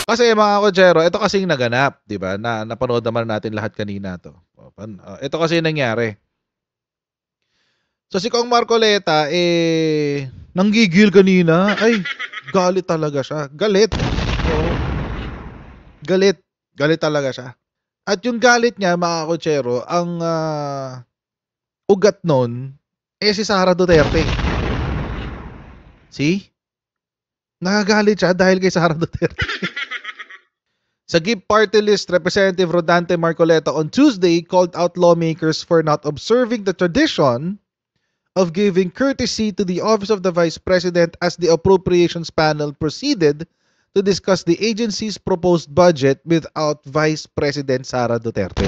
Kasi mga kotsero, ito kasing naganap, 'di ba? Na napanood naman natin lahat kanina 'to. Ito kasi nangyari. So si Kong Marcoleta nanggigil kanina. Ay, galit talaga siya. Galit. Oo. Galit. Galit talaga siya. At yung galit niya, mga kotsero, ang ugat nun, si Sara Duterte. See? Nagagalit siya dahil kay Sara Duterte. Sa GIP Party List, Representative Rodante Marcoleta on Tuesday called out lawmakers for not observing the tradition of giving courtesy to the Office of the Vice President as the Appropriations Panel proceeded to discuss the agency's proposed budget without Vice President Sara Duterte.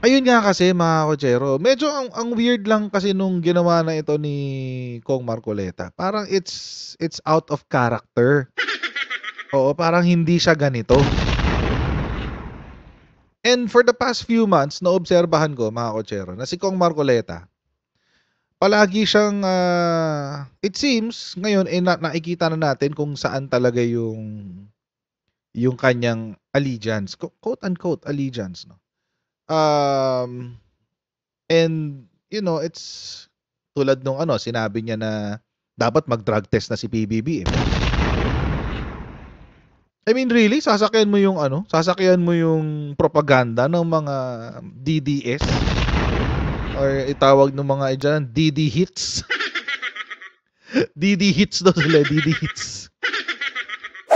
Ayun nga kasi mga kotsero, medyo ang weird lang kasi nung ginawa na ito ni Kong Marcoleta. Parang it's out of character. Oo, parang hindi siya ganito. And for the past few months, naobserbahan ko mga kotsero na si Kong Marcoleta, palagi siyang it seems ngayon nakikita na natin kung saan talaga yung kanyang allegiance, quote unquote allegiance, no. And you know, it's tulad nung sinabi niya na dapat mag-drug test na si PBB. I mean, really? Sasakyan mo yung propaganda ng mga DDS? Or itawag ng mga dyan, DD hits? DD hits daw sila, DD hits.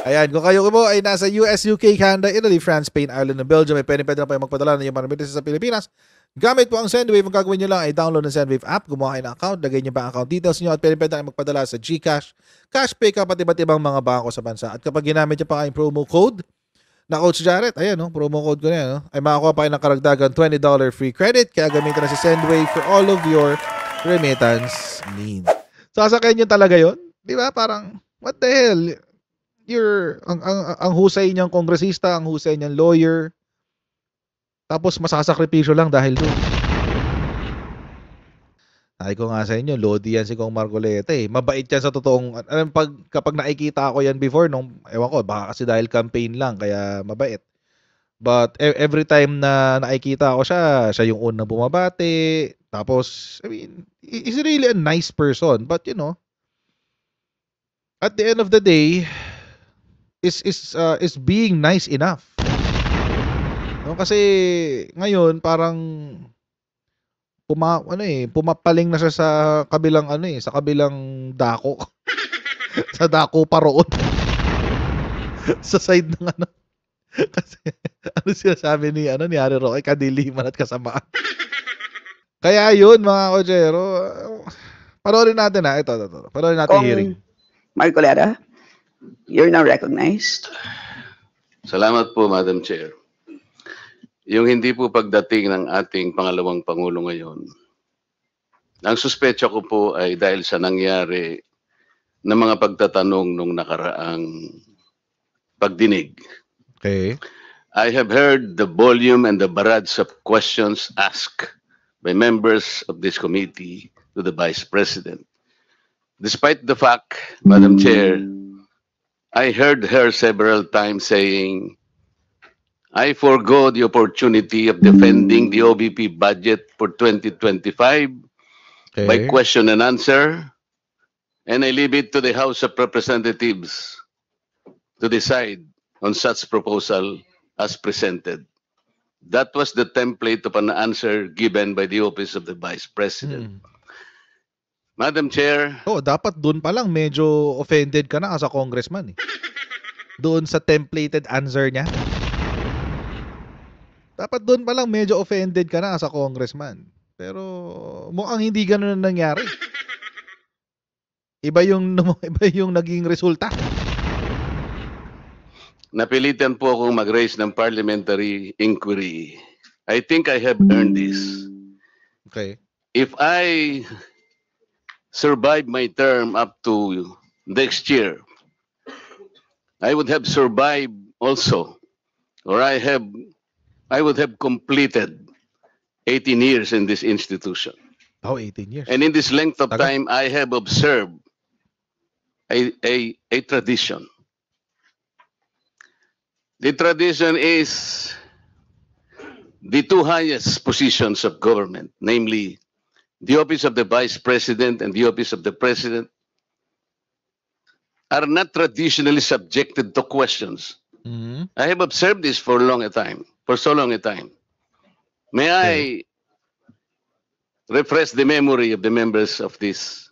Ayan, kung kayo mo ay nasa US, UK, Canada, Italy, France, Spain, Ireland, and Belgium, ay pwede na kayo magpadala ng inyong mga sa Pilipinas. Gamit po ang Sendwave. Ang gagawin nyo lang ay download ng Sendwave app, gumawa kayo ng account, lagay nyo ba ang account details nyo at pwede na kayo magpadala sa GCash, Cashpay, at iba't ibang mga bangko sa bansa. At kapag ginamit nyo pa kayong promo code na Coach Jarrett, ayan, no, promo code ko na yan, no, ay makakuha pa kayo ng karagdagan $20 free credit. Kaya gamitin na si Sendwave for all of your remittance needs. Sasakyan nyo talaga yon, di ba? Parang, what the hell? Ang husay niyang kongresista, ang husay niyang lawyer, tapos masasakripisyo lang dahil doon. Sabi ko nga sa inyo, Lodi yan si Kong Marcoleta eh. Mabait yan sa totoong, kapag nakikita ko yan before, ewan ko, baka kasi dahil campaign lang, kaya mabait. But every time na nakikita ko siya yung unang bumabati. Tapos, I mean, he's really a nice person. But you know, at the end of the day, is being nice enough. No, kasi ngayon parang pumapaling na siya sa kabilang sa kabilang dako. Sa dako pa roon. Sa side ng kasi sinasabi ni Harry Roque, kadiliman at kasamaan. Kaya yun mga kotsero, panoorin natin ito. Panoorin natin yung hearing. Marcoleta, you're now recognized. Salamat po, Madam Chair. Yung hindi po pagdating ng ating pangalawang Pangulo ngayon, ang suspecha ko po ay dahil sa nangyari na mga pagtatanong nung nakaraang pagdinig. Okay. I have heard the volume and the barrage of questions asked by members of this committee to the Vice President. Despite the fact, Madam Chair, I heard her several times saying, I forgo the opportunity of defending the OVP budget for 2025 by question and answer, and I leave it to the House of Representatives to decide on such proposal as presented. That was the template of an answer given by the Office of the Vice President. Madam Chair. Dapat doon pa lang medyo offended ka na as a congressman eh. Doon sa templated answer niya. Dapat doon pa lang medyo offended ka na as a congressman. Pero mukhang hindi ganoon ang nangyari. Iba yung naging resulta. Napilitan po akong mag-raise ng parliamentary inquiry. I think I have earned this. Okay. If I survive my term up to next year, I would have survived also, or I would have completed 18 years in this institution. 18 years. And in this length of time, I have observed a tradition. The tradition is the two highest positions of government, namely the office of the Vice President and the office of the President, are not traditionally subjected to questions. Mhm. I have observed this for so long a time. May I refresh the memory of the members of this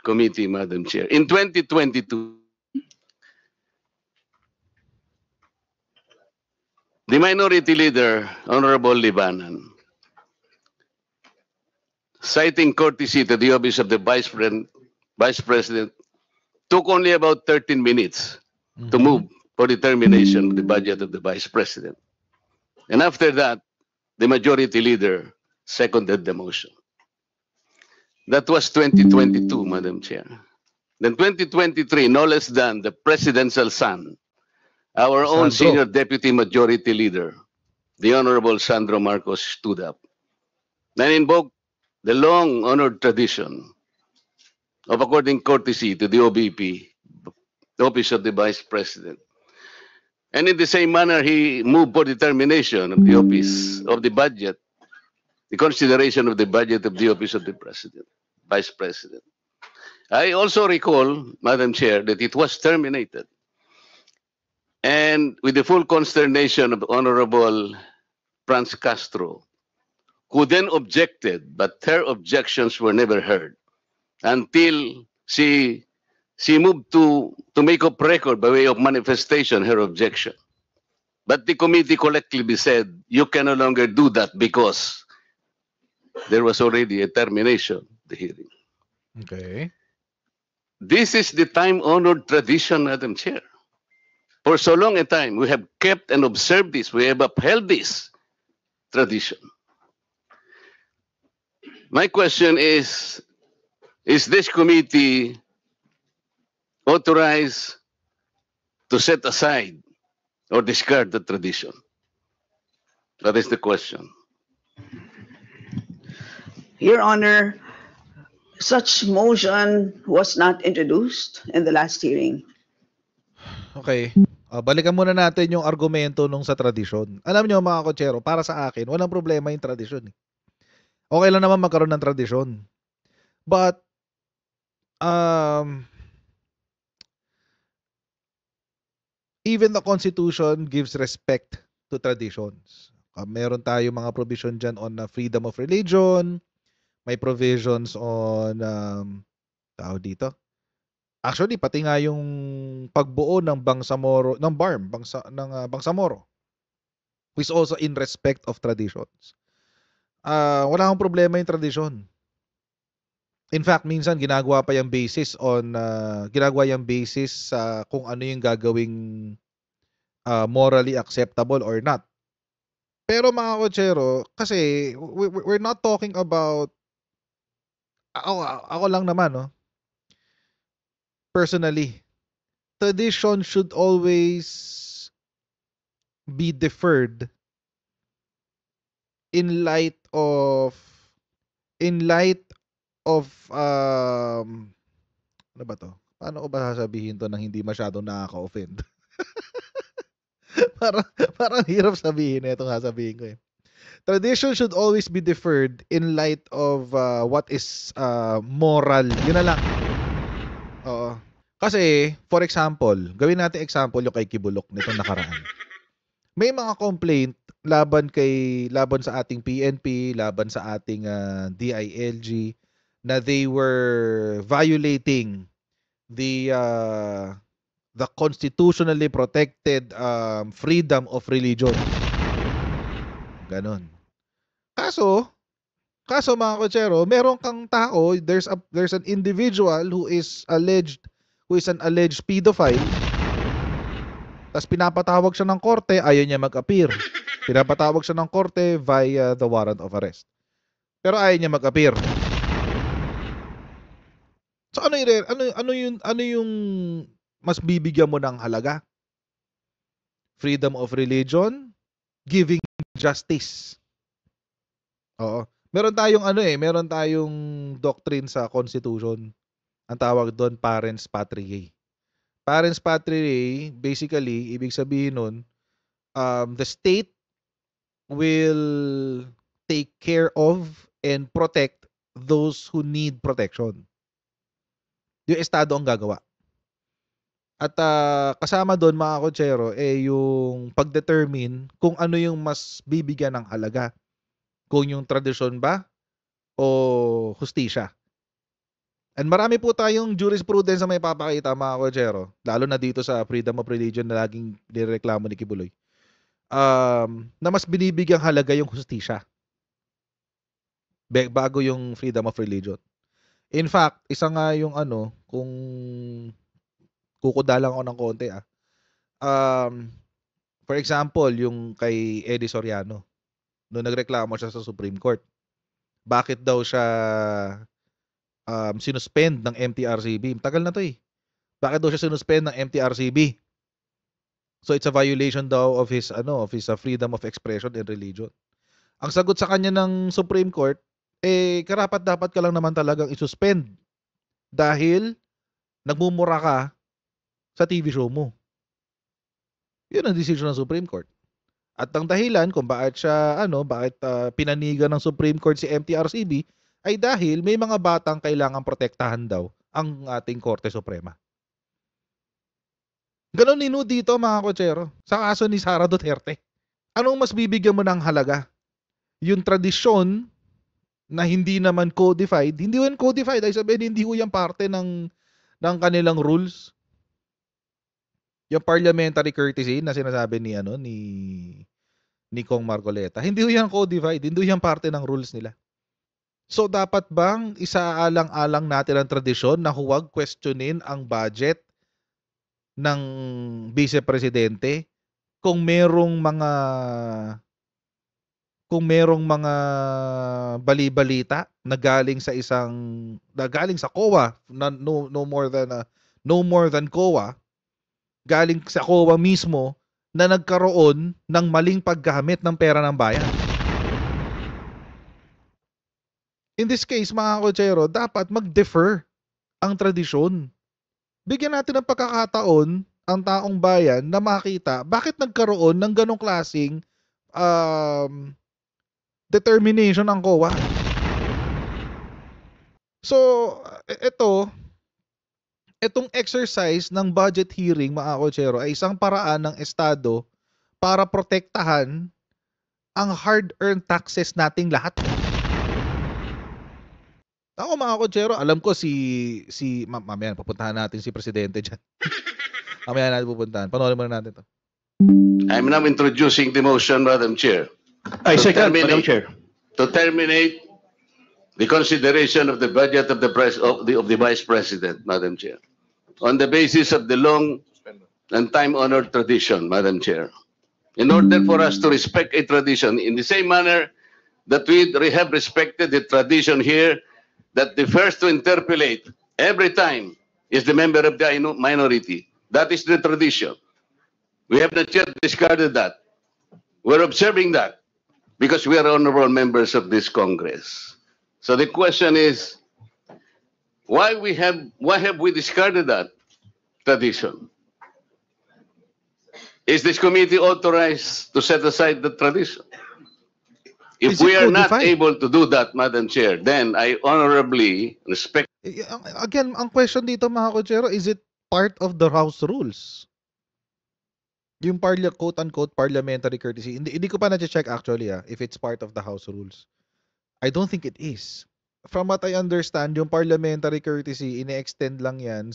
committee, Madam Chair. In 2022, the Minority Leader, Honorable Libanan, citing courtesy to the office of the Vice President, took only about 13 minutes to Mhm. move for determination of the budget of the Vice President. And after that, the Majority Leader seconded the motion. That was 2022, Madam Chair. Then 2023, no less than the presidential son, our own Sandro. senior deputy majority leader, the Honorable Sandro Marcos, stood up and invoked the long-honored tradition of according courtesy to the OBP, the Office of the Vice President. And in the same manner, he moved for determination of the Office of the Budget, the consideration of the budget of the Office of the President, Vice President. I also recall, Madam Chair, that it was terminated. And with the full consternation of Honorable Franz Castro, who then objected, but her objections were never heard until she moved to make up record by way of manifestation her objection. But the committee collectively said, you can no longer do that because there was already a termination of the hearing. Okay. This is the time-honored tradition, Madam Chair. For so long a time, we have kept and observed this. We have upheld this tradition. My question is this committee authorized to set aside or discard the tradition? That is the question. Your Honor, such motion was not introduced in the last hearing. Okay. Balikan muna natin yung argumento nung sa tradisyon. Alam nyo mga kotsero, para sa akin, walang problema yung tradisyon. Okay lang naman magkaroon ng tradisyon. But, even the Constitution gives respect to traditions. Meron tayo mga provision dyan on freedom of religion. May provisions on, tawag dito. Actually, pati nga yung pagbuo ng Bangsamoro, ng BARM, Bangsamoro, is also in respect of traditions. Wala akong problema yung tradisyon. In fact, minsan ginagawa yung basis sa kung ano yung gagawing morally acceptable or not. Pero mga kotsero, kasi we're not talking about, ako lang naman, no? Personally, tradition should always be deferred in light of ano ba to? Paano ko ba sasabihin to nang hindi masyadong nakaka-offend? parang hirap sabihin itong sasabihin ko eh. Tradition should always be deferred in light of what is moral. Yun na lang. Oo. Kasi, for example, gawin natin example yung kay Kibulok nitong nakaraan. May mga complaint laban sa ating PNP, laban sa ating DILG na they were violating the constitutionally protected freedom of religion. Ganon. Kaso mga kotsero, meron kang tao, there's an individual who is an alleged pedophile. Tapos pinapatawag siya ng korte, ayaw niya mag-appear. Pinapatawag siya ng korte via the warrant of arrest. Pero ayaw niya mag-appear. So ano yung mas bibigyan mo ng halaga? Freedom of religion, giving justice. Oo. Meron tayong doctrine sa Constitution. Ang tawag doon parents patriae. Parents patriae, basically, ibig sabihin nun, the state will take care of and protect those who need protection. Yung estado ang gagawa. At kasama doon mga kotsero, yung pag-determine kung ano yung mas bibigyan ng halaga. Kung yung tradisyon ba o hustisya. And marami po tayong jurisprudence na may papakita mga kotsero, lalo na dito sa freedom of religion na laging nireklamo ni Kibuloy, na mas binibigyang halaga yung hustisya bago yung freedom of religion. In fact, isa nga yung kung kukudalang ako ng konti for example, yung kay Eddie Soriano, noong nagreklamo siya sa Supreme Court. Bakit daw siya sinuspend ng MTRCB? Tagal na to eh. Bakit daw siya sinuspend ng MTRCB? So it's a violation daw of his freedom of expression and religion. Ang sagot sa kanya ng Supreme Court, karapat dapat ka lang naman talagang isuspend dahil nagmumura ka sa TV show mo. Yun ang decision ng Supreme Court. At ang dahilan kung bakit pinanigan ng Supreme Court si MTRCB ay dahil may mga batang kailangang protektahan daw ang ating Korte Suprema. Ganon nino dito mga kotsero sa kaso ni Sara Duterte. Anong mas bibigyan mo ng halaga? Yung tradisyon na hindi naman codified, hindi yan codified, ay sabihin hindi ko yan parte ng kanilang rules. Yung parliamentary courtesy na sinasabi ni Kong Marcoleta, hindi yan codified, hindi yan parte ng rules nila. So dapat bang isaalang-alang natin ang tradisyon na huwag questionin ang budget ng vice-presidente kung merong mga bali-balita na galing sa COA na no more than COA, galing sa COA mismo na nagkaroon ng maling paggamit ng pera ng bayan. In this case, mga kotsero, dapat mag-defer ang tradisyon. Bigyan natin ng pagkakataon ang taong bayan na makita bakit nagkaroon ng ganong klaseng determination ang COA. So, itong exercise ng budget hearing, mga kotsero, ay isang paraan ng Estado para protektahan ang hard-earned taxes nating lahat. Ako mga kotsero, alam ko mamaya papuntahan natin si Presidente dyan. Mamaya natin pupuntahan. Panoorin muna natin to. I'm now introducing the motion, Madam Chair. I second, Madam Chair. To terminate the consideration of the budget of the Vice President, Madam Chair, on the basis of the long and time-honored tradition, Madam Chair. In order for us to respect a tradition in the same manner that we have respected the tradition here, that the first to interpolate every time is the member of the minority. That is the tradition. We have not yet discarded that. We're observing that because we are honorable members of this Congress. So the question is, why have we discarded that tradition? Is this committee authorized to set aside the tradition? If we are not able to do that, Madam Chair, then I honorably respect. Again, ang question dito mga kotsero, is it part of the House rules? Yung quote-unquote parliamentary courtesy. Hindi ko pa na-check actually if it's part of the House rules. I don't think it is. From what I understand, yung parliamentary courtesy, ine-extend lang yan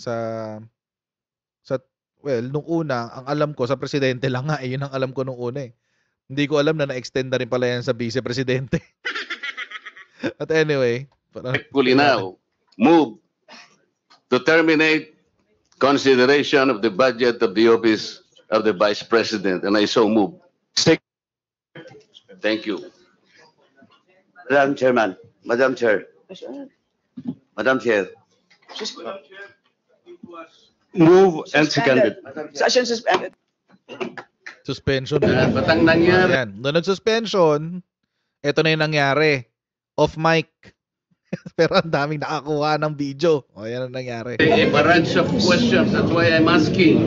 nung una, ang alam ko, sa presidente lang nga, yun ang alam ko nung una eh. Hindi ko alam na na-extend na rin pala yan sa vice-presidente. At anyway. Respectfully now, move to terminate consideration of the budget of the office of the Vice President. And I so move. Thank you. Madam Chairman, Madam Chair, Madam Chair, move and seconded. Session suspended. Suspension. Batang nangyari. Ayan. Noong nag-suspension, ito na yung nangyari. Off mic. Pero ang daming nakakuha ng video. O, yan ang nangyari. A barrage of questions. That's why I'm asking.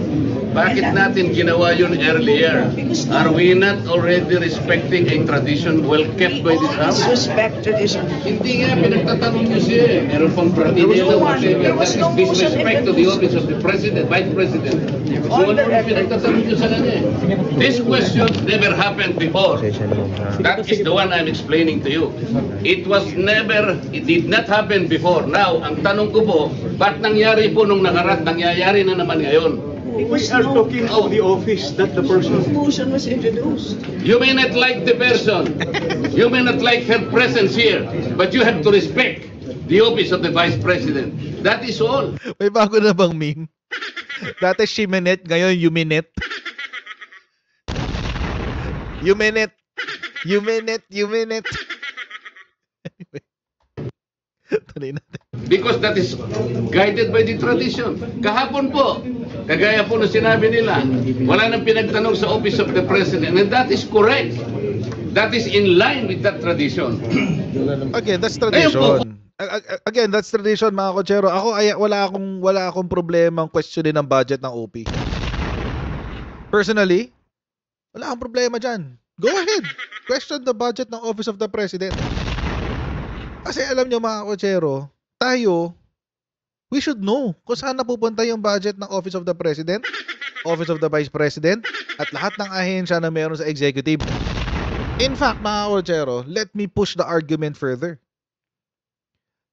Bakit natin ginawa yun earlier? Are we not already respecting a tradition well kept by this House? Respect tradition. Hindi nga, pinagtatanong niyo siya eh. Meron pang pratidila, whatever. That is disrespect to the office of the President, Vice President. So ano yung pinagtatanong niyo sa kanya eh? This question never happened before. That is the one I'm explaining to you. It did not happen before. Now, ang tanong ko po, ba't nangyari po nung nakaraan, nangyayari na naman ngayon? We are talking of the office, not the person. Motion was introduced. You may not like the person, you may not like her presence here, but you have to respect the office of the Vice President. That is all. May bago na bang meme? Dati Shimenet, ngayon Yuminet. Yuminet. Yuminet. Yuminet. Anyway. Tuloy natin. Because that is guided by the tradition. Kahapon po, kagaya po na sinabi nila, wala nang pinagtanong sa office of the President, and that is correct. That is in line with that tradition. Again, that's tradition. Again, that's tradition, mga kotsero. Ako ay wala akong problema ang questionin ng budget ng OP. Personally, wala akong problema diyan. Go ahead. Question the budget ng office of the President. Kasi alam nyo, mga kotsero, tayo, we should know kung saan napupunta yung budget ng Office of the President, Office of the Vice President, at lahat ng ahensya na meron sa executive. In fact, mga kotsero, let me push the argument further.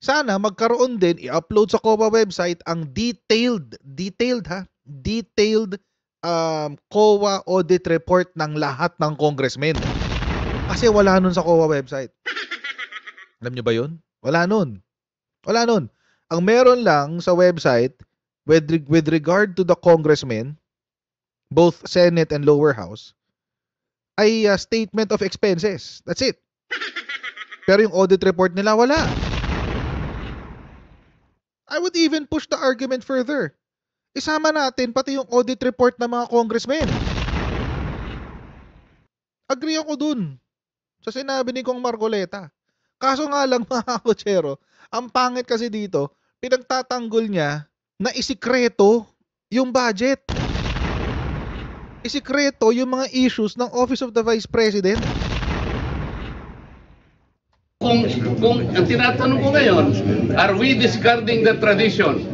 Sana magkaroon din, i-upload sa COA website ang detailed COA audit report ng lahat ng congressmen. Kasi wala nun sa COA website. Alam nyo ba yun? Wala nun. Wala nun. Ang meron lang sa website with regard to the congressmen, both Senate and lower house, ay statement of expenses. That's it. Pero yung audit report nila, wala. I would even push the argument further. Isama natin pati yung audit report ng mga congressmen. Agree ako dun sa sinabi ni Kong Marcoleta. Kaso nga lang, mga kotsero, ang pangit kasi dito, pinagtatanggol niya na isikreto yung budget. Isikreto yung mga issues ng Office of the Vice President. Kung ang tinatanong ko ngayon, are we discarding the tradition?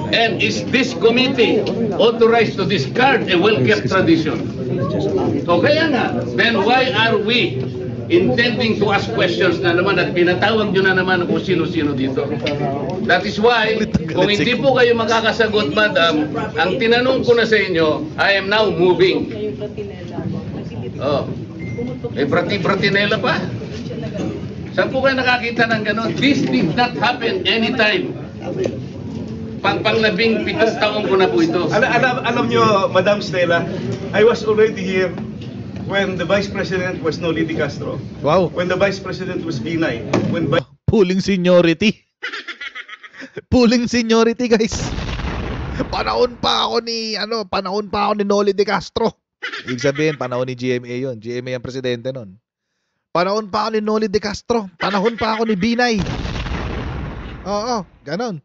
And is this committee authorized to discard a well-kept tradition? O kaya nga, then why are we intending to ask questions na naman at pinatawag nyo na naman kung sino-sino dito? That is why, kung hindi po kayo makakasagot, madam, ang tinanong ko na sa inyo, I am now moving. Oh, may bratinela pa? Saan po kayo nakakita ng gano'n? This did not happen anytime. Pang-labing 7 taong ko na po ito. Alam nyo, Madam Stella, I was already here when the Vice President was Noli de Castro. Wow. When the Vice President was Binay. Pooling seniority. Pooling seniority, guys. Panahon pa ako ni Noli de Castro. Ibig sabihin, panahon ni GMA yun. GMA ang presidente nun. Panahon pa ako ni Noli de Castro. Panahon pa ako ni Binay. Oo, ganon.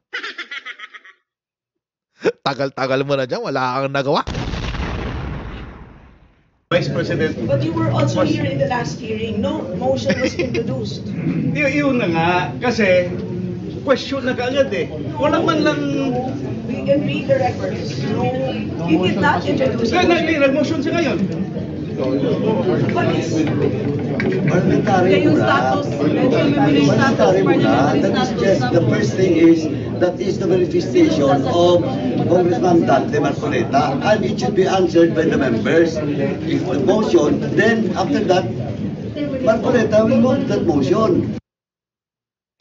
Tagal-tagal mo na dyan. Wala kang nagawa. Vice President. But you were also here in the last hearing. No motion was introduced. Yun na nga, kasi question na kaagad eh. Wala man lang. We can read the records. No, he did not introduce. Nag-motion siya ngayon. But it's Parliamentary muna. Parliamentary muna. That is just, the first thing is, that is the manifestation of Congressman Dante Marcoleta, and it should be answered by the members. If the motion, then after that, Marcoleta will move that motion.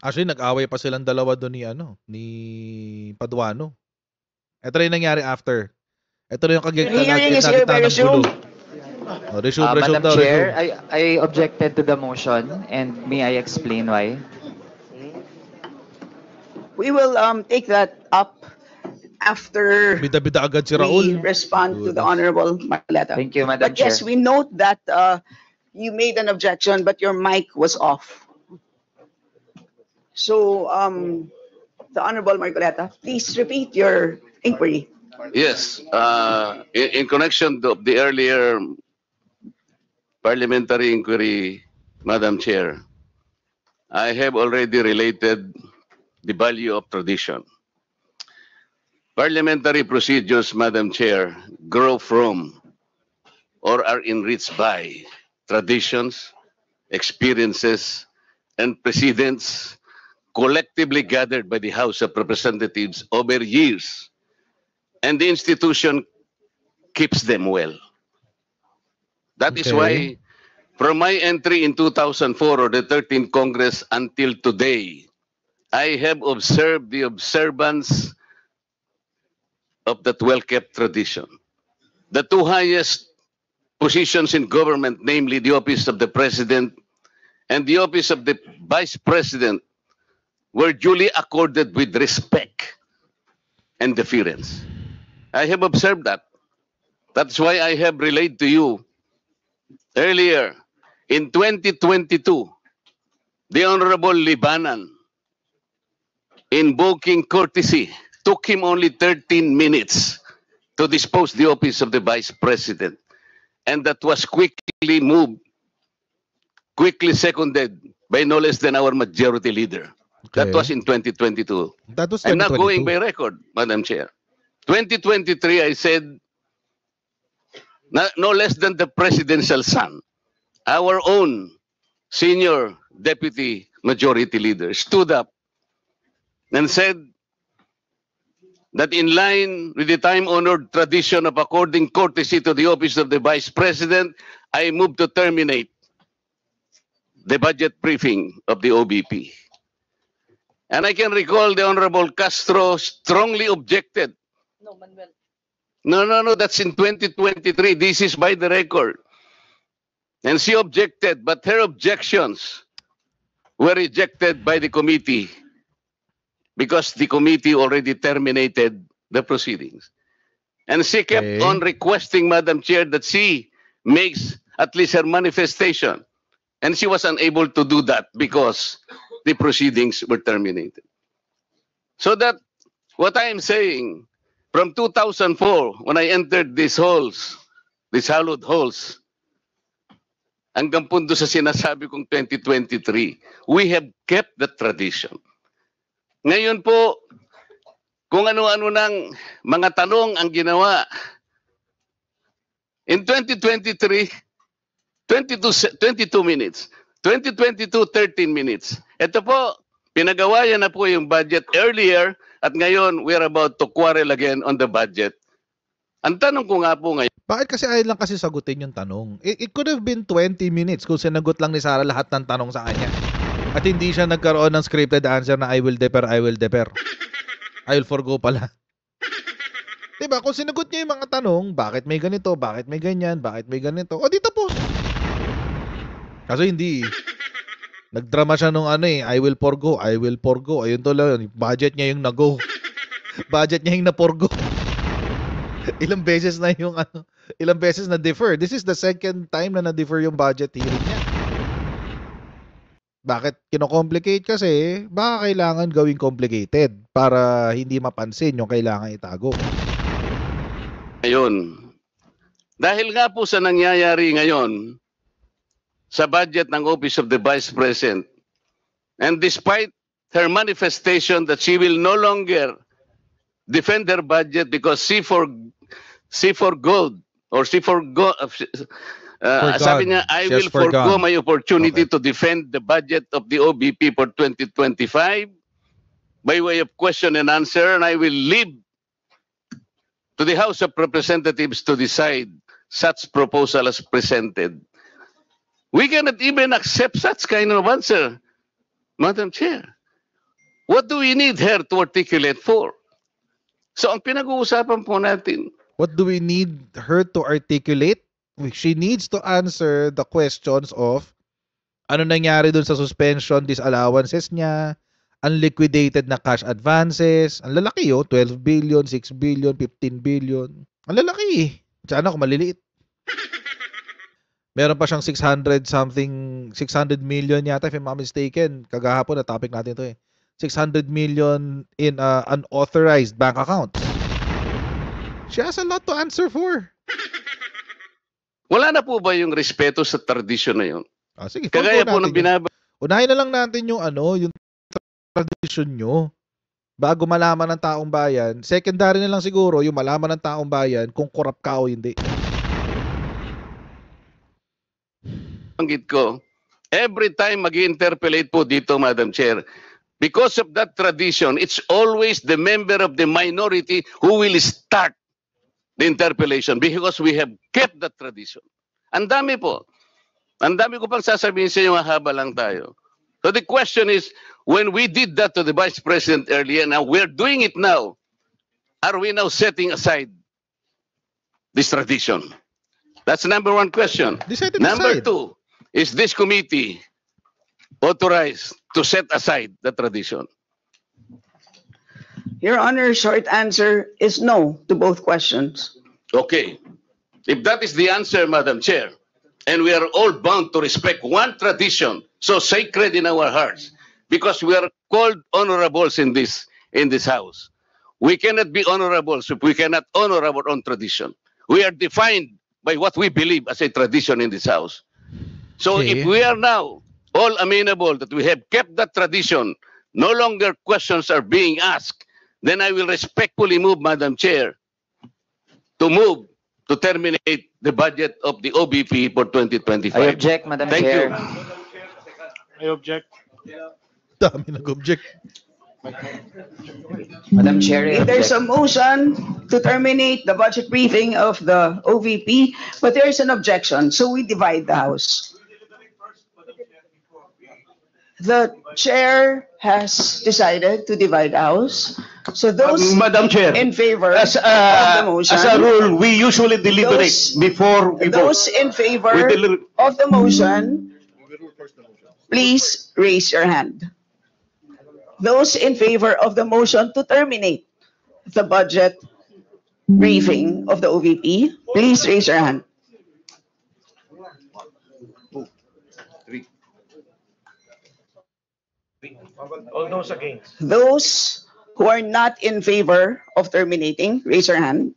Actually, nag-away pa silang dalawa doon ni Paduano. Ito na yung nangyari after. Ito na yung hearing is here by resume. Resume Madam Chair, I objected to the motion, and may I explain why? We will take that up after Bida-bida agad si we Raul. respond to the Honorable Marcoleta. Thank you, Madam But yes, Chair. we note that you made an objection, but your mic was off. So, the Honorable Marcoleta, please repeat your inquiry. Yes, in connection to the earlier parliamentary inquiry, Madam Chair, I have already related the value of tradition. Parliamentary procedures, Madam Chair, grow from or are enriched by traditions, experiences, and precedents collectively gathered by the House of Representatives over years, and the institution keeps them well. That is Okay. why, from my entry in 2004 or the 13th Congress until today, I have observed the observance of that well-kept tradition. The two highest positions in government, namely the office of the President and the office of the Vice President, were duly accorded with respect and deference. I have observed that. That's why I have relayed to you earlier in 2022, the Honorable Libanan, invoking courtesy, took him only 13 minutes to dispose the office of the Vice President. And that was quickly moved, quickly seconded by no less than our majority leader. That Okay. was in 2022. That was I'm not 2022. going by record, Madam Chair. 2023, I said, no less than the presidential son, our own senior deputy majority leader, stood up and said that in line with the time-honored tradition of according courtesy to the office of the Vice President, I move to terminate the budget briefing of the OBP. And I can recall the Honorable Castro strongly objected. No, Manuel. No, that's in 2023. This is by the record. And she objected, but her objections were rejected by the committee because the committee already terminated the proceedings. And she kept Okay. on requesting, Madam Chair, that she makes at least her manifestation. And she was unable to do that because the proceedings were terminated. So that what I am saying, from 2004, when I entered these halls, these hallowed halls, hanggang punto sa sinasabi kong 2023, we have kept the tradition. Ngayon po, kung ano-ano ng mga tanong ang ginawa, in 2023, 22 minutes. 2022, 13 minutes. Ito po, pinagawa yan na po yung budget earlier at ngayon we're about to quarrel again on the budget. Ang tanong ko nga po ngayon, Bakit kasi ayaw lang kasi sagutin yung tanong? It could have been 20 minutes kung sinagot lang ni Sara lahat ng tanong sa kanya. At hindi siya nagkaroon ng scripted answer na I will defer. I will forgo pala. Diba? Kung sinagot niya yung mga tanong, bakit may ganito, bakit may ganyan, bakit may ganito, o di tapos. Kaso hindi. Nagdrama siya nung ano I will forgo. Ayun to lang, budget niya yung na-go. Budget niya yung na-forgo. Ilang beses na yung ilang beses na defer. This is the second time na na-defer yung budget hearing niya. Bakit kino-complicate? Kasi baka kailangan gawing complicated para hindi mapansin yung kailangan itago. ngayon, dahil nga po sa nangyayari ngayon sa budget ng Office of the Vice President, and despite her manifestation that she will no longer defend her budget because she forgot, sabi niya, I She has will forgo forgone. my opportunity Okay. to defend the budget of the OBP for 2025 by way of question and answer, and I will leave to the House of Representatives to decide such proposal as presented. We cannot even accept such kind of answer, Madam Chair. What do we need her to articulate for? So ang pinag-uusapan po natin, What do we need her to articulate? She needs to answer the questions of ano nangyari dun sa suspension disallowances niya, unliquidated na cash advances. Ang lalaki 12 billion, 6 billion, 15 billion. Ang lalaki. Sana kung maliliit. Meron pa siyang 600 something, 600 million yata if I'm not mistaken. Kagahapon na topic natin to eh. 600 million in unauthorized bank accounts. She has a lot to answer for. Wala na po ba yung respeto sa tradisyon na yun? Sige, Kagaya po ng unahin na lang natin yung yung tradisyon nyo bago malaman ng taong bayan. Secondary na lang siguro yung malaman ng taong bayan kung corrupt ka o hindi. Banggit ko, every time mag-interpellate po dito, Madam Chair, because of that tradition, it's always the member of the minority who will start the interpellation because we have kept that tradition. Ang dami po. Ang dami ko pang sasabihin sa inyo, haba lang tayo. So the question is, when we did that to the Vice President earlier, now we're doing it now, are we now setting aside this tradition? That's number one question. Number two, is this committee authorized to set aside the tradition? Your Honor, short answer is no to both questions. Okay. If that is the answer, Madam Chair, and we are all bound to respect one tradition so sacred in our hearts, because we are called honorables in this house. We cannot be honorables if we cannot honor our own tradition. We are defined by what we believe as a tradition in this house. So if we are now all amenable that we have kept that tradition, no longer questions are being asked, then I will respectfully move, Madam Chair, to move to terminate the budget of the OBP for 2025. I object, Madam Chair. I object. Dami nag-object. Madam Chair, I If there's a object. motion to terminate the budget briefing of the OVP, but there is an objection, so we divide the House. The chair has decided to divide the House. So those Madam Chair, in favor as of the motion, a rule, we usually deliberate Those- before we vote. those in favor We deliberate. of the motion, please raise your hand. Those in favor of the motion to terminate the budget briefing of the OVP, please raise your hand. All those against. Those who are not in favor of terminating, raise your hand.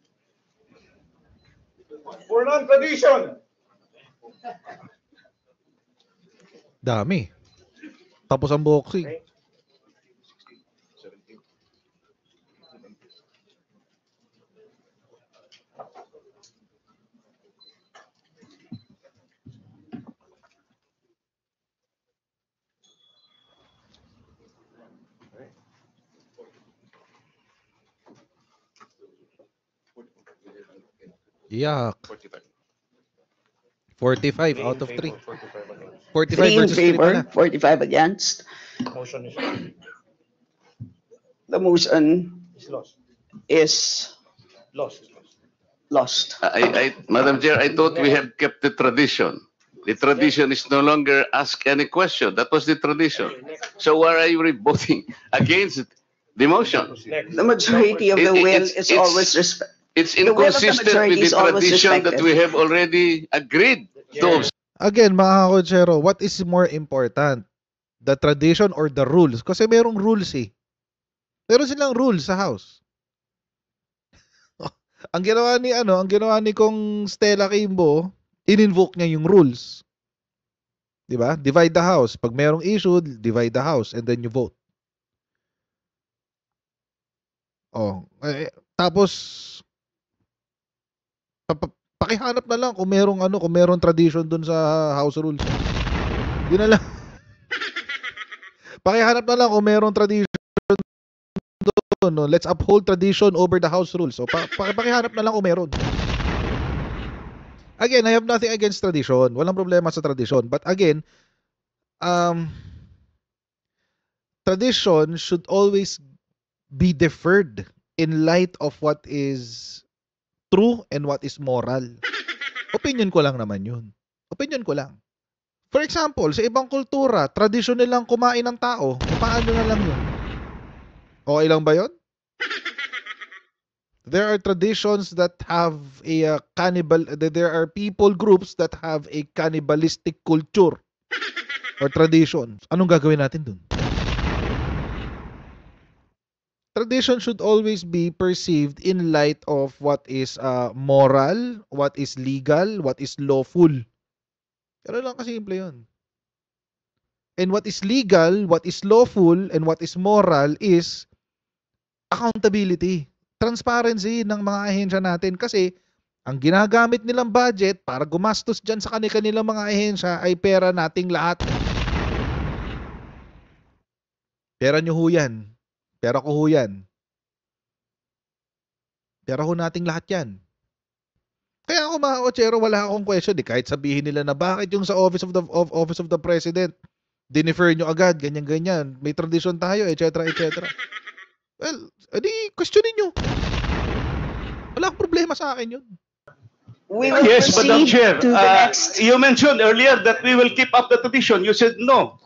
For non-tradition. Dami. Tapos ang boxing. Yak. 45 out of 3. 45 Three in versus 3 favor, pala. 45 against. Motion The motion is lost. is Lost. lost. Madam Chair, I thought we have kept the tradition. The tradition is no longer ask any question. That was the tradition. So why are you voting against the motion? The majority of the will is always respect. It's The will of the inconsistent majority with is the always tradition that respected. we have already agreed to observe. Again, mga kakotsero, what is more important? The tradition or the rules? Kasi merong rules eh. Meron silang rules sa house. ang ginawa ni kong Stella Kimbo, in-invoke niya yung rules. 'Di ba? Divide the house. Pag merong issue, divide the house and then you vote. Tapos pakihanap na lang kung merong tradition dun sa house rules. Yun na lang. Pakihanap na lang kung merong tradition doon, no? Let's uphold tradition over the house rules. So pakihanap na lang kung meron. Again, I have nothing against tradition. Walang problema sa tradition. But again, tradition should always be deferred in light of what is true and what is moral. Opinion ko lang naman yun. Opinion ko lang. For example, sa ibang kultura, tradisyon nilang kumain ng tao. Paano na lang yun? Okay lang ba yun? There are traditions that have a there are people groups that have a cannibalistic culture or tradition. Anong gagawin natin dun? Tradition should always be perceived in light of what is moral, what is legal, what is lawful. Pero lang kasimple yun. And what is legal, what is lawful, and what is moral is accountability. Transparency ng mga ahensya natin kasi ang ginagamit nilang budget para gumastos dyan sa kanilang mga ahensya ay pera nating lahat. Pera nyo ho yan. Pera ko ho yan. Pera ho nating lahat yan. Kaya ako mga kotsero, wala akong question. Kahit sabihin nila na bakit yung sa Office of the President, dinifer nyo agad, ganyan-ganyan. May tradisyon tayo, etc. etc. Well, edi questionin nyo. Wala akong problema sa akin yun. We will Yes, Madam proceed Chair. to the next. You mentioned earlier that we will keep up the tradition. You said no.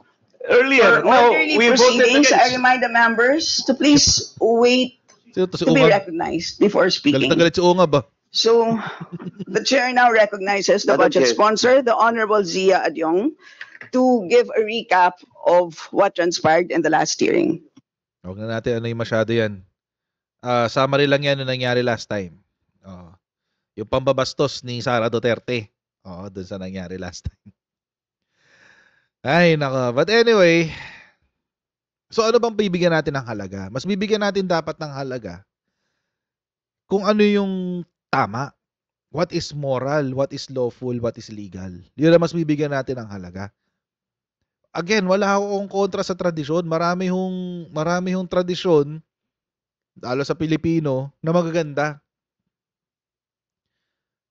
Earlier, For now orderly we voted proceedings, I against. remind the members to please wait Sino to si to be Ungab? recognized before Galit speaking. na galit si Ungab ba? So, the chair now recognizes the Madam budget Chair. sponsor, the Honorable Zia Adyong, to give a recap of what transpired in the last hearing. Huwag na natin ano yung masyado yan. Summary lang yan yung nangyari last time. Yung pambabastos ni Sara Duterte. Dun sa nangyari last time. Ay, nako. But anyway, so ano bang bibigyan natin ng halaga? Mas bibigyan natin dapat ng halaga kung ano yung tama. What is moral, what is lawful, what is legal. Yun ang mas bibigyan natin ng halaga. Again, wala akong kontra sa tradisyon. Marami hong tradisyon, lalo sa Pilipino, na magaganda.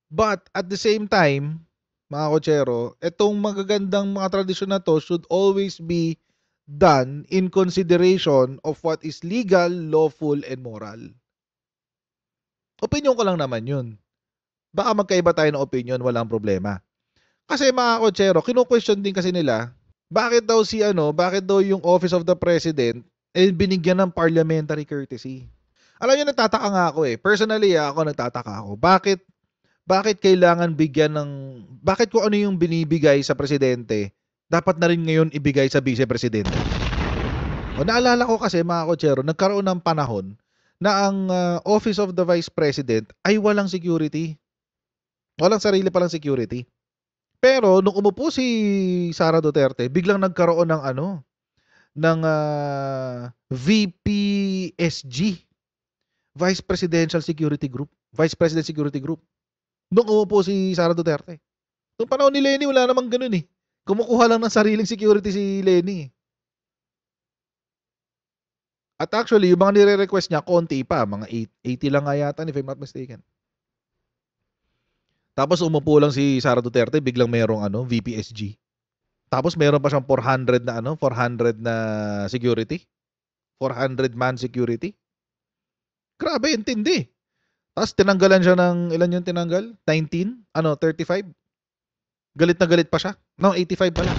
But at the same time, mga kotsero, itong magagandang mga tradisyon na to should always be done in consideration of what is legal, lawful, and moral. Opinion ko lang naman yun. Baka magkaiba tayo ng opinion, walang problema. Kasi mga kotsero, kino-question din kasi nila, bakit daw yung Office of the President binigyan ng parliamentary courtesy? Alam niyo, nagtataka nga ako eh. Personally, ako nagtataka ako. Bakit kailangan bigyan bakit kung ano yung binibigay sa presidente, dapat na rin ngayon ibigay sa vice-presidente? Naalala ko kasi mga kotsero, nagkaroon ng panahon na ang Office of the Vice President ay walang security. Walang sarili palang security. Pero nung umupo si Sara Duterte, biglang nagkaroon ng VPSG, Vice Presidential Security Group, Vice President Security Group. Nung umupo si Sara Duterte. Nung panahon ni Lenny, wala namang ganun eh. Kumukuha lang ng sariling security si Lenny. At actually, yung mga nire-request niya, konti pa. Mga 80 lang nga yata, if I'm not mistaken. Tapos umupo lang si Sara Duterte, biglang merong VPSG. Tapos meron pa siyang 400 na security. 400-man security. Grabe, intindi. Tapos tinanggalan siya ng, ilan yung tinanggal? 19? 35? Galit na galit pa siya. No, 85 pala.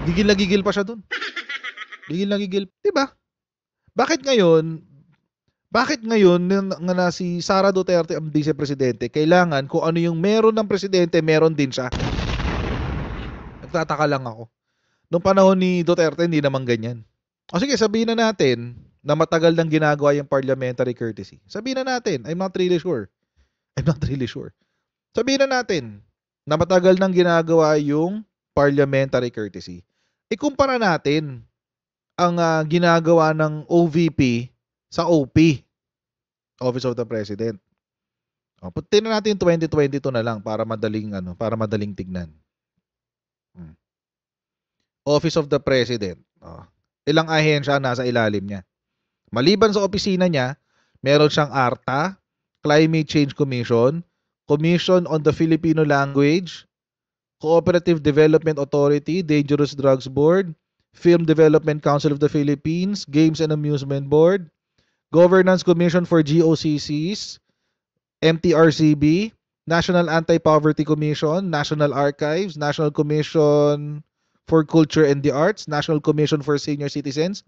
Gigil na gigil pa siya dun. Gigil na gigil. Diba? Bakit ngayon na si Sara Duterte ang vice-presidente, kailangan kung ano yung meron ng presidente, meron din siya? Nagtataka lang ako. Nung panahon ni Duterte, hindi naman ganyan. O sige, sabihin na natin na matagal nang ginagawa yung parliamentary courtesy. Sabihin na natin, I'm not really sure. Sabihin na natin na matagal nang ginagawa yung parliamentary courtesy. Ikumpara natin ang ginagawa ng OVP sa OP, Office of the President. Putin na natin 2022 na lang para madaling tignan. Office of the President. Ilang ahensya nasa ilalim niya? Maliban sa opisina niya, meron siyang ARTA, Climate Change Commission, Commission on the Filipino Language, Cooperative Development Authority, Dangerous Drugs Board, Film Development Council of the Philippines, Games and Amusement Board, Governance Commission for GOCCs, MTRCB, National Anti-Poverty Commission, National Archives, National Commission for Culture and the Arts, National Commission for Senior Citizens,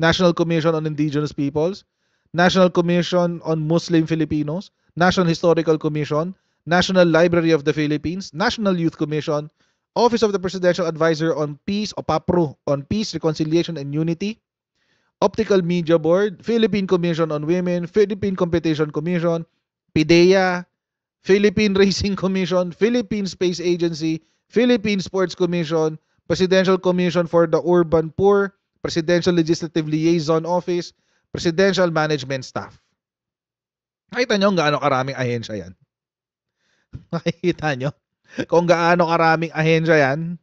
National Commission on Indigenous Peoples, National Commission on Muslim Filipinos, National Historical Commission, National Library of the Philippines, National Youth Commission, Office of the Presidential Advisor on Peace o PAPRO on Peace, Reconciliation and Unity, Optical Media Board, Philippine Commission on Women, Philippine Competition Commission, PIDEA, Philippine Racing Commission, Philippine Space Agency, Philippine Sports Commission, Presidential Commission for the Urban Poor, Presidential Legislative Liaison Office, Presidential Management Staff. Nakita nyo kung gaano karaming ahensya yan? Nakikita nyo kung gaano karaming ahensya yan?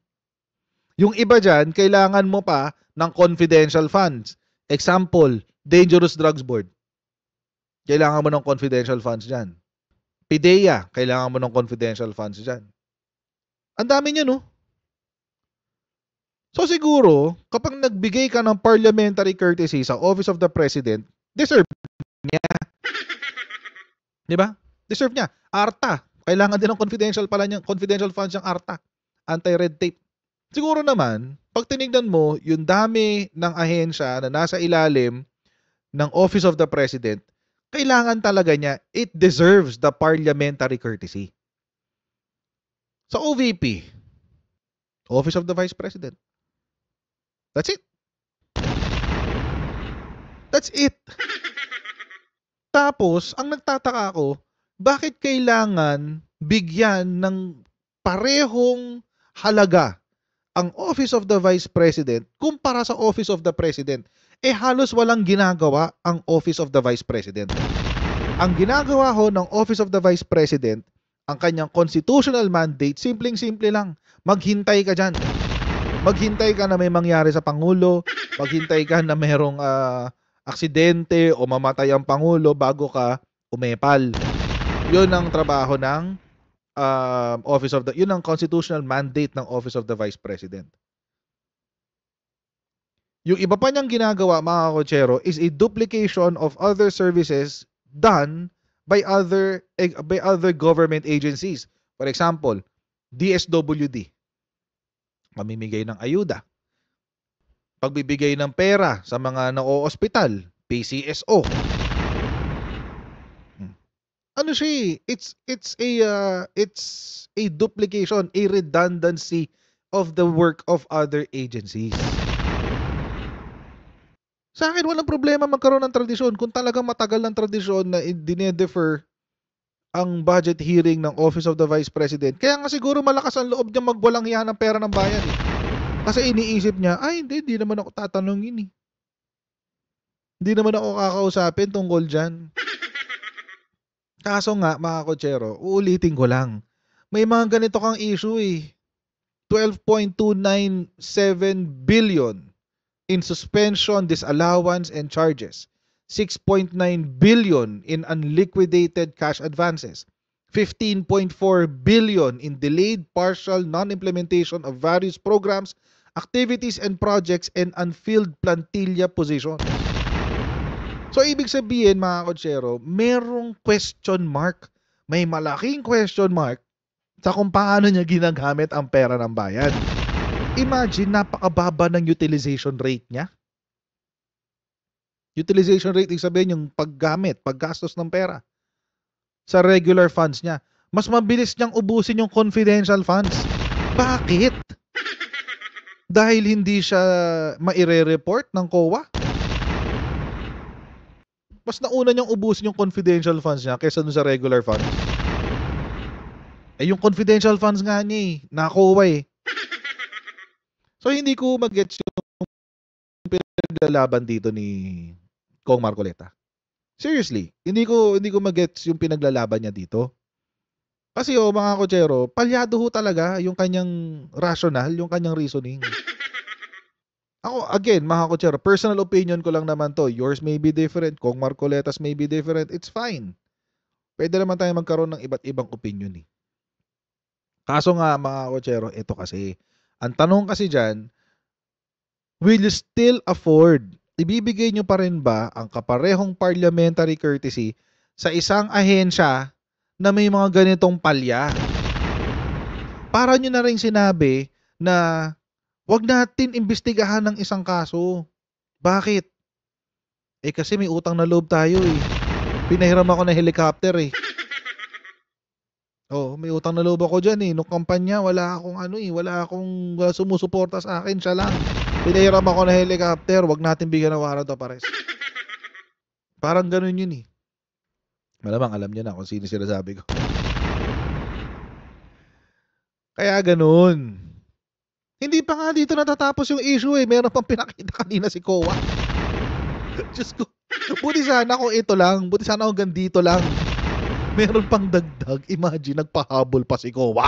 Yung iba dyan, kailangan mo pa ng confidential funds. Example, Dangerous Drugs Board. Kailangan mo ng confidential funds dyan. PIDEA, kailangan mo ng confidential funds dyan. Ang dami nyo, no? So siguro, kapag nagbigay ka ng parliamentary courtesy sa Office of the President, deserve niya. Di ba? Deserve niya. ARTA. Kailangan din ng confidential funds yung ARTA. Anti-red tape. Siguro naman, pag tinignan mo, yung dami ng ahensya na nasa ilalim ng Office of the President, kailangan talaga niya, it deserves the parliamentary courtesy. Sa OVP, Office of the Vice President. That's it. That's it. Tapos, ang nagtataka ako, bakit kailangan bigyan ng parehong halaga ang Office of the Vice President kumpara sa Office of the President? Eh halos walang ginagawa ang Office of the Vice President. Ang ginagawa ho ng Office of the Vice President, ang kanyang constitutional mandate, simpleng-simple lang. Maghintay ka dyan. Maghintay ka na may mangyari sa Pangulo, maghintay ka na merong aksidente o mamatay ang Pangulo bago ka umepal. Yun ang trabaho ng yun ang constitutional mandate ng Office of the Vice President. Yung iba pa niyang ginagawa, mga kotsero, is a duplication of other services done by other government agencies. For example, DSWD. Mamimigay ng ayuda. Pagbibigay ng pera sa mga na-o-ospital, PCSO. Ano siya? It's a duplication, a redundancy of the work of other agencies. Sa akin, walang problema magkaroon ng tradisyon. Kung talagang matagal ng tradisyon na dinedefer ang budget hearing ng Office of the Vice President, kaya nga siguro malakas ang loob niya magwalang hiya ng pera ng bayan. Kasi iniisip niya, ay hindi naman ako tatanungin eh. Hindi naman ako kakausapin tungkol dyan. Kaso nga, mga kotsero, uulitin ko lang. May mga ganito kang issue eh. 12.297 billion in suspension, disallowance, and charges. 6.9 billion in unliquidated cash advances. 15.4 billion in delayed partial non-implementation of various programs, activities, and projects, and unfilled plantilla positions. So, ibig sabihin, mga kotsero, merong question mark. May malaking question mark sa kung paano niya ginagamit ang pera ng bayan. Imagine, napakababa ng utilization rate niya. Utilization rate, ibig sabihin yung paggastos ng pera sa regular funds niya. Mas mabilis niyang ubusin yung confidential funds. Bakit? Dahil hindi siya maire-report ng COA? Mas nauna niyang ubusin yung confidential funds niya kaysa dun sa regular funds. Eh, yung confidential funds nga niya eh, na-COA eh. So, hindi ko mag-gets yung pinaglalaban dito ni Kong Marcoleta. Seriously, hindi ko mag-gets yung pinaglalaban niya dito. Kasi mga kotsero, palyado ho talaga yung kanyang rational, yung kanyang reasoning. Ako, again, mga kotsero, personal opinion ko lang naman to. Yours may be different, Kong Marcoleta's may be different. It's fine. Pwede naman tayo magkaroon ng iba't ibang opinion eh. Kaso nga, mga kotsero, ito kasi, ang tanong kasi dyan, will you still afford? Ibibigay nyo pa rin ba ang kaparehong parliamentary courtesy sa isang ahensya na may mga ganitong palya? Para nyo na rin sinabi na wag natin imbestigahan ng isang kaso. Bakit? Eh kasi may utang na loob tayo eh. Pinahiram ako ng helicopter eh. Oo, may utang na loob ako dyan eh. Nung kampanya, wala akong sumusuporta sa akin, siya lang. Pinahiram ako ng helicopter, wag natin bigyan ng warrant of arrest. Parang ganun yun eh. Malamang alam niya na kung sino sinasabi ko. Kaya ganun. Hindi pa nga dito natatapos yung issue eh. Meron pang pinakita kanina si Kowa. Diyos ko. Buti sana kung ito lang. Buti sana kung dito lang. Meron pang dagdag. Imagine, nagpahabol pa si Kowa.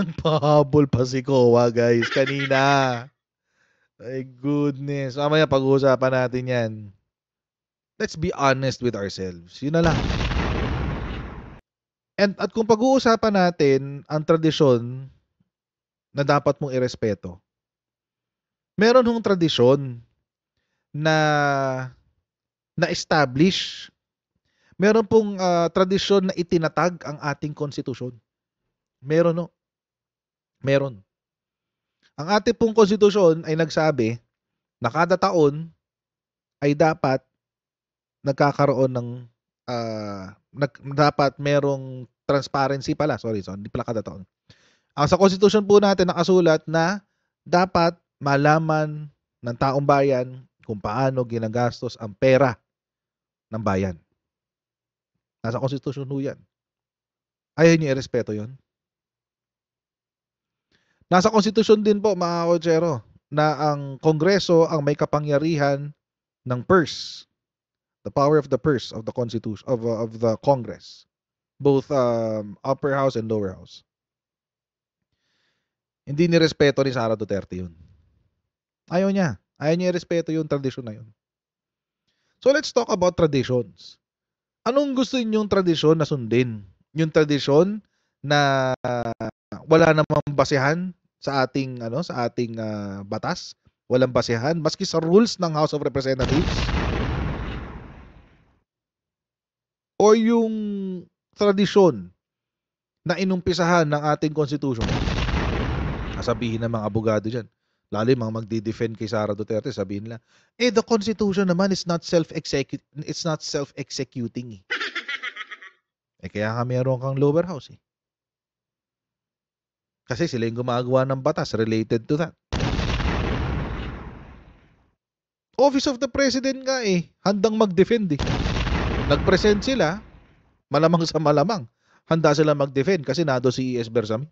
Nagpahabol pa si Kowa, guys. Kanina. My goodness. Mamaya pag-uusapan natin yan. Let's be honest with ourselves. Yun na lang. At kung pag-uusapan natin ang tradisyon na dapat mong irespeto, meron hong tradisyon na na-establish. Meron pong tradisyon na itinatag ang ating konstitusyon. Meron, no? Meron. Ang ating pong konstitusyon ay nagsabi na kada taon ay dapat nagkakaroon ng dapat merong transparency pala. Sorry, hindi pala kada taon. Ang sa konstitusyon po natin nakasulat na dapat malaman ng taong bayan kung paano ginagastos ang pera ng bayan. Nasa konstitusyon po yan. Ayaw niyo irespeto yun? Nasa konstitusyon din po, mga kotsero, na ang Kongreso ang may kapangyarihan ng purse. The power of the purse of the Constitution of the Congress, both upper house and lower house. Hindi nirespeto ni Sara Duterte yun. Ayaw niya irespeto yung tradisyon na yun. So let's talk about traditions. Anong gusto ninyong tradisyon na sundin? Yung tradisyon na wala namang basehan sa ating batas, walang basehan maski sa rules ng House of Representatives. O yung tradisyon na inumpisahan ng ating constitution. Sabihin ng mga abogado dyan, lalo yung mga magdi-defend kay Sara Duterte, sabihin nila, the constitution naman is not self-executing. Kaya nga meron kang lower house eh. Kasi sila yung gumagawa ng batas related to that. Office of the President nga handang mag-defend eh. Nag-present sila, malamang sa malamang, handa sila mag-defend kasi nado si E.S. Bersami.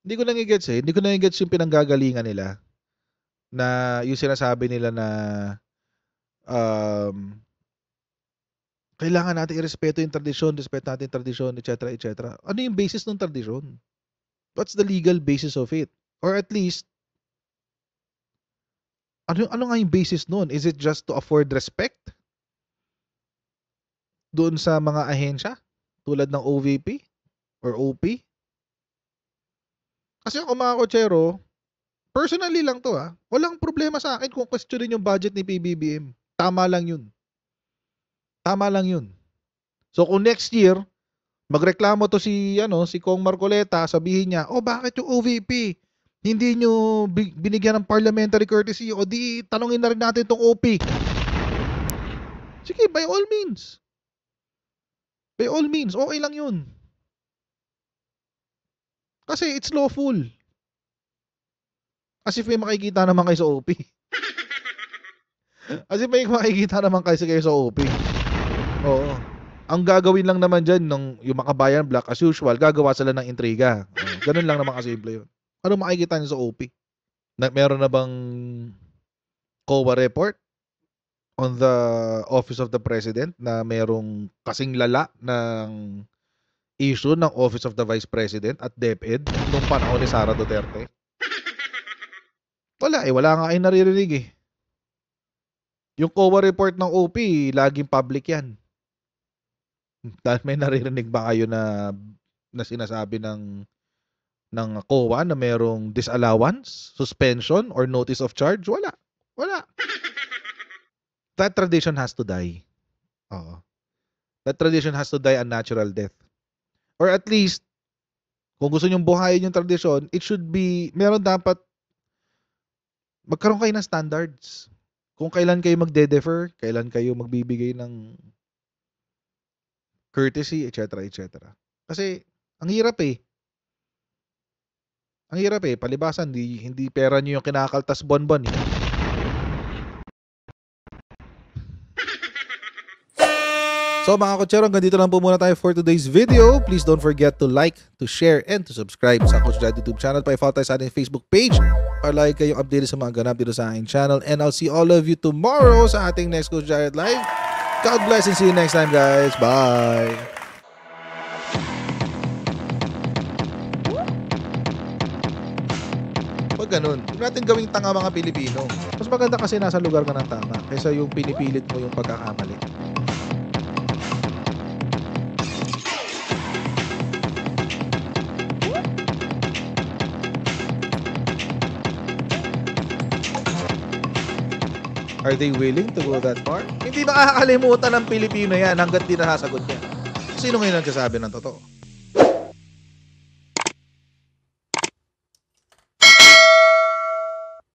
Hindi ko nangigets Hindi ko nangigets yung pinanggagalingan nila na yung sinasabi nila na kailangan natin irespeto yung tradisyon, respeto natin yung tradisyon, etc., etc. Ano yung basis ng tradisyon? What's the legal basis of it? Or at least, ano nga yung basis nun? Is it just to afford respect doon sa mga ahensya tulad ng OVP or OP? Kasi ako, mga kotsero, personally lang to walang problema sa akin kung questionin yung budget ni PBBM. Tama lang yun. So kung next year magreklamo to si Kong Marcoleta, sabihin niya, bakit yung OVP hindi nyo binigyan ng parliamentary courtesy? O di tanongin na rin natin tong OP. Sige, by all means. By all means, okay lang yun. Kasi it's lawful. As if may makikita naman kayo sa OP. As if may makikita naman kayo sa OP. Oo. Ang gagawin lang naman dyan yung makabayan black as usual, gagawa sila ng intriga. Ganun lang naman kasimple yun. Ano makikita nyo sa OP? Meron na bang COA report on the Office of the President na merong kasing lala ng issue ng Office of the Vice President at DepEd nung panahon ni Sara Duterte? Wala nga kayo naririnig Yung COA report ng OP, laging public yan. Dahil may naririnig ba kayo na sinasabi ng COA na merong disallowance, suspension, or notice of charge? Wala. That tradition has to die. Oo. That tradition has to die a natural death. Or at least, kung gusto nyong buhayin yung tradition, it should be, meron dapat magkaroon kayo ng standards. Kung kailan kayo magde-defer, kailan kayo magbibigay ng courtesy, etc. etc. Kasi ang hirap eh. Ang hirap eh. Palibasan, hindi pera nyo yung kinakaltas bonbon eh. So mga kotsero, hanggang dito lang po muna tayo for today's video. Please don't forget to like, to share, and to subscribe sa Coach Jad YouTube channel. Pa-follow tayo sa ating Facebook page para lagi kayong updated sa mga ganap dito sa aking channel. And I'll see all of you tomorrow sa ating next Coach Jared Live. God bless and see you next time, guys. Bye! Pag ganun, huwag natin gawing tanga mga Pilipino. Mas maganda kasi nasa lugar ka ng tama kaysa yung pinipilit mo yung pagkakamali. Are they willing to go that far? Hindi makakalimutan ng Pilipino yan hanggat di nasasagot niya. Sino ngayon nagsasabi ng totoo?